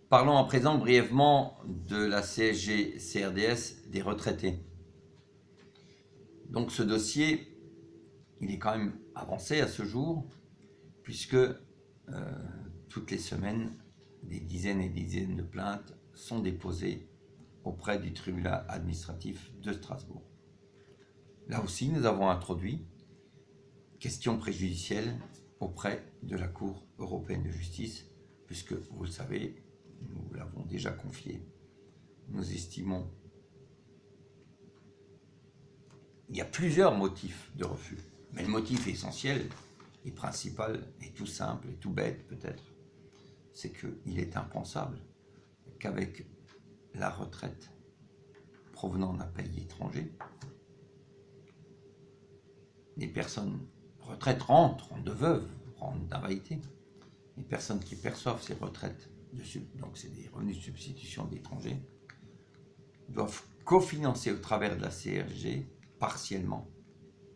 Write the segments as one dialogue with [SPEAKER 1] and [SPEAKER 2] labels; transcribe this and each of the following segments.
[SPEAKER 1] Parlons à présent brièvement de la CSG-CRDS des retraités. Donc ce dossier, il est quand même avancé à ce jour, puisque toutes les semaines, des dizaines et des dizaines de plaintes sont déposées auprès du tribunal administratif de Strasbourg. Là aussi, nous avons introduit question préjudicielle auprès de la Cour européenne de justice, puisque, vous le savez, nous l'avons déjà confié, nous estimons il y a plusieurs motifs de refus, mais le motif essentiel et principal et tout simple et tout bête peut-être, c'est qu'il est impensable qu'avec la retraite provenant d'un pays étranger, les personnes retraites rentrent de veuves, rentrent d'invalidité, les personnes qui perçoivent ces retraites, donc c'est des revenus de substitution d'étrangers, doivent cofinancer au travers de la CSG partiellement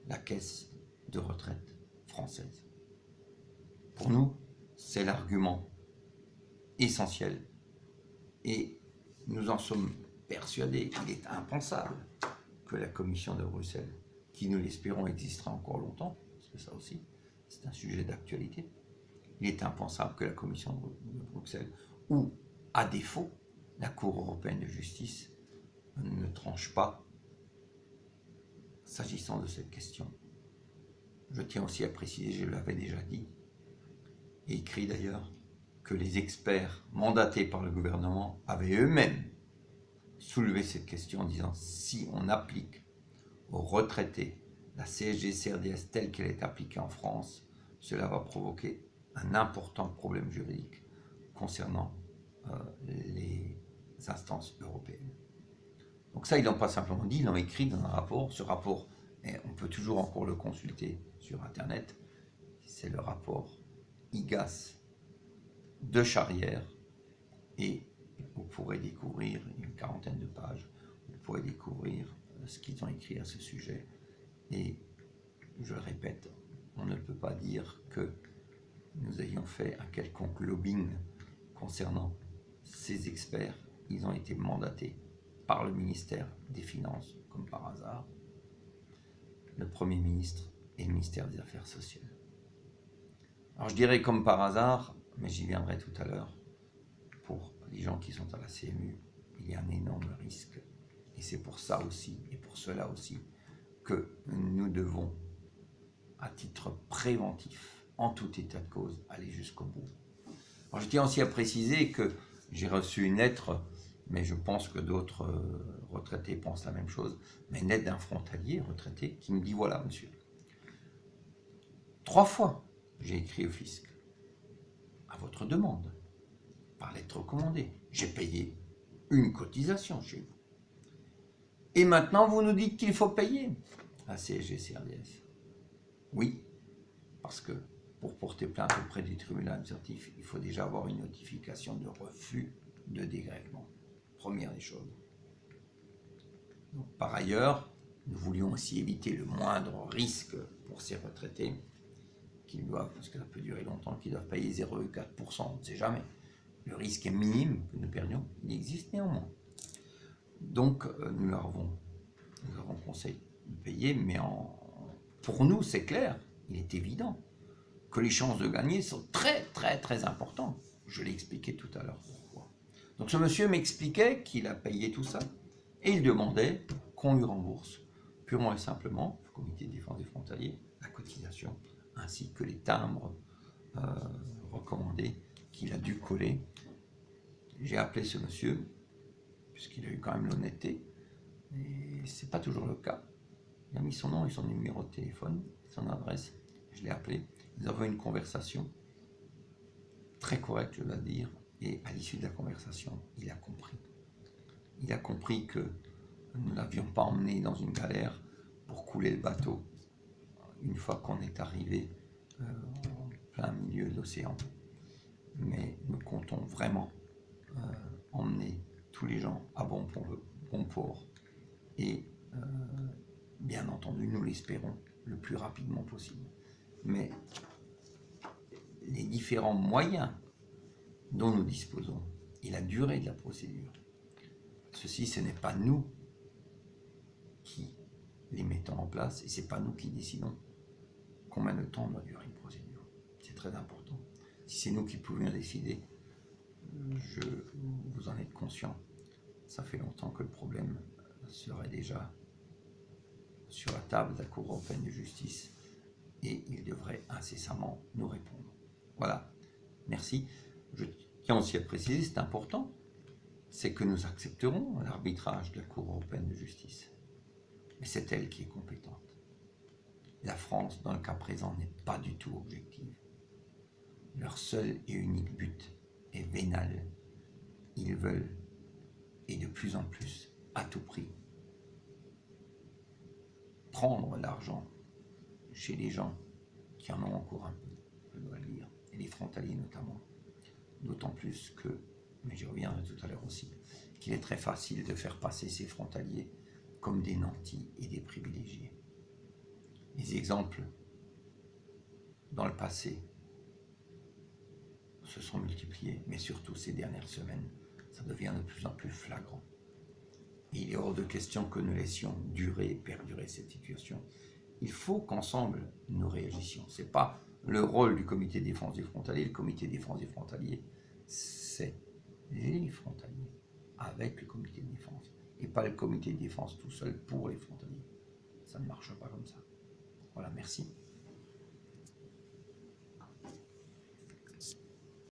[SPEAKER 1] la caisse de retraite française. Pour nous, c'est l'argument essentiel et nous en sommes persuadés. Il est impensable que la Commission de Bruxelles, qui nous l'espérons existera encore longtemps, parce que ça aussi c'est un sujet d'actualité, il est impensable que la Commission de Bruxelles, ou à défaut la Cour européenne de justice, ne tranche pas s'agissant de cette question. Je tiens aussi à préciser, je l'avais déjà dit, et écrit d'ailleurs, que les experts mandatés par le gouvernement avaient eux-mêmes soulevé cette question en disant si on applique aux retraités la CSG-CRDS telle qu'elle est appliquée en France, cela va provoquer un important problème juridique concernant les instances européennes. Donc ça, ils l'ont pas simplement dit, ils l'ont écrit dans un rapport. Ce rapport, on peut toujours encore le consulter sur Internet. C'est le rapport IGAS de Charrière. Et vous pourrez découvrir une quarantaine de pages. Vous pourrez découvrir ce qu'ils ont écrit à ce sujet. Et je le répète, on ne peut pas dire que nous ayons fait un quelconque lobbying concernant ces experts. Ils ont été mandatés par le ministère des Finances, comme par hasard, le Premier ministre et le ministère des Affaires sociales. Alors je dirais comme par hasard, mais j'y viendrai tout à l'heure, pour les gens qui sont à la CMU, il y a un énorme risque. Et c'est pour ça aussi, et pour cela aussi, que nous devons, à titre préventif, en tout état de cause, aller jusqu'au bout. Alors je tiens aussi à préciser que j'ai reçu une lettre, mais je pense que d'autres retraités pensent la même chose, mais une lettre d'un frontalier retraité qui me dit voilà monsieur, 3 fois j'ai écrit au fisc, à votre demande, par lettre recommandée, j'ai payé une cotisation chez vous. Et maintenant vous nous dites qu'il faut payer la CSG-CRDS. Oui, parce que pour porter plainte auprès du tribunal administratif, il faut déjà avoir une notification de refus de dégrèvement. Première des choses. Donc, par ailleurs, nous voulions aussi éviter le moindre risque pour ces retraités qui doivent, parce que ça peut durer longtemps, qui doivent payer 0,4%, on ne sait jamais. Le risque est minime que nous perdions, il existe néanmoins. Donc nous avons conseillé de payer, mais pour nous c'est clair, il est évident que les chances de gagner sont très très très importantes. Je l'ai expliqué tout à l'heure pourquoi. Donc ce monsieur m'expliquait qu'il a payé tout ça et il demandait qu'on lui rembourse purement et simplement, le comité de défense des frontaliers, la cotisation ainsi que les timbres recommandés qu'il a dû coller. J'ai appelé ce monsieur, puisqu'il a eu quand même l'honnêteté, et c'est pas toujours le cas. Il a mis son nom et son numéro de téléphone, son adresse, je l'ai appelé. Nous avons eu une conversation très correcte, je dois dire, et à l'issue de la conversation, il a compris. Il a compris que nous ne l'avions pas emmené dans une galère pour couler le bateau une fois qu'on est arrivé en plein milieu de l'océan. Mais nous comptons vraiment emmener tous les gens à bon port et bien entendu, nous l'espérons le plus rapidement possible. Mais les différents moyens dont nous disposons et la durée de la procédure. Ceci, ce n'est pas nous qui les mettons en place et ce n'est pas nous qui décidons combien de temps doit durer une procédure. C'est très important. Si c'est nous qui pouvions décider, vous en êtes conscient, ça fait longtemps que le problème serait déjà sur la table de la Cour européenne de justice et il devrait incessamment nous répondre. Voilà, merci. Je tiens aussi à préciser, c'est important, c'est que nous accepterons l'arbitrage de la Cour européenne de justice. Mais c'est elle qui est compétente. La France, dans le cas présent, n'est pas du tout objective. Leur seul et unique but est vénal. Ils veulent, et de plus en plus, à tout prix, prendre l'argent chez les gens qui en ont encore un peu, je dois le dire, et les frontaliers notamment. D'autant plus que, mais j'y reviendrai tout à l'heure aussi, qu'il est très facile de faire passer ces frontaliers comme des nantis et des privilégiés. Les exemples dans le passé se sont multipliés, mais surtout ces dernières semaines, ça devient de plus en plus flagrant. Et il est hors de question que nous laissions durer et perdurer cette situation. Il faut qu'ensemble nous réagissions. Ce n'est pas le rôle du comité de défense des frontaliers. Le comité de défense des frontaliers, c'est les frontaliers avec le comité de défense. Et pas le comité de défense tout seul pour les frontaliers. Ça ne marche pas comme ça. Voilà, merci.